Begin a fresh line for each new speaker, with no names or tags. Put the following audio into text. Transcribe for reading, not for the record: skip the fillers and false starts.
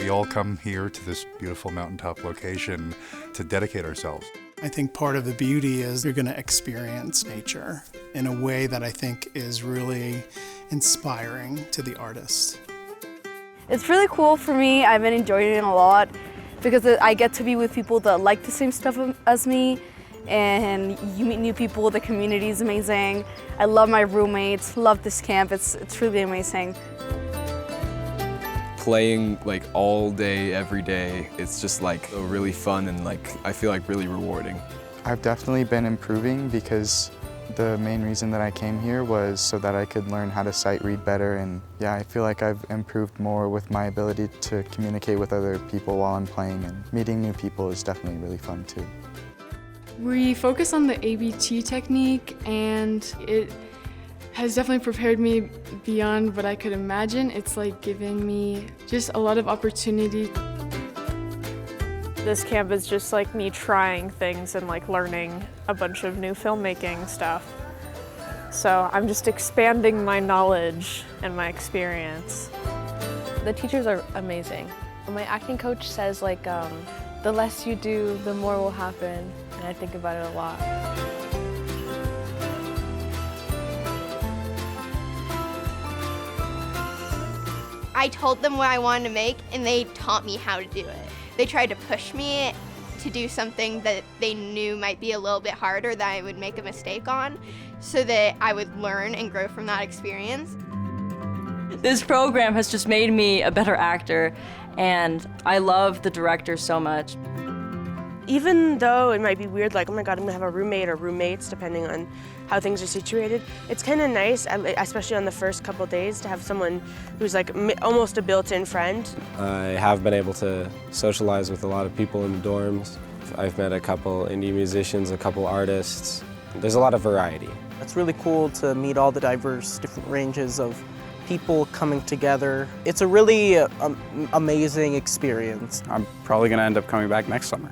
we all come here to this beautiful mountaintop location to dedicate ourselves.
I think part of the beauty is you're going to experience nature in a way that I think is really inspiring to the artist.
It's really cool for me. I've been enjoying it a lot because I get to be with people that like the same stuff as me, and you meet new people. The community is amazing. I love my roommates, love this camp. It's really amazing.
Playing like all day, every day, it's just like really fun and like I feel like really rewarding.
I've definitely been improving because the main reason that I came here was so that I could learn how to sight read better, and yeah, I feel like I've improved more with my ability to communicate with other people while I'm playing, and meeting new people is definitely really fun too.
We focus on the ABT technique, and it has definitely prepared me beyond what I could imagine. It's like giving me just a lot of opportunity.
This camp is just like me trying things and like learning a bunch of new filmmaking stuff. So I'm just expanding my knowledge and my experience.
The teachers are amazing. My acting coach says like, the less you do, the more will happen. And I think about it a lot.
I told them what I wanted to make, and they taught me how to do it. They tried to push me to do something that they knew might be a little bit harder, that I would make a mistake on, so that I would learn and grow from that experience.
This program has just made me a better actor, and I love the director so much.
Even though it might be weird, like, oh my God, I'm gonna have a roommate or roommates, depending on how things are situated, it's kind of nice, especially on the first couple days, to have someone who's like almost a built-in friend.
I have been able to socialize with a lot of people in the dorms. I've met a couple indie musicians, a couple artists. There's a lot of variety.
It's really cool to meet all the diverse different ranges of people coming together. It's a really amazing experience.
I'm probably going to end up coming back next summer.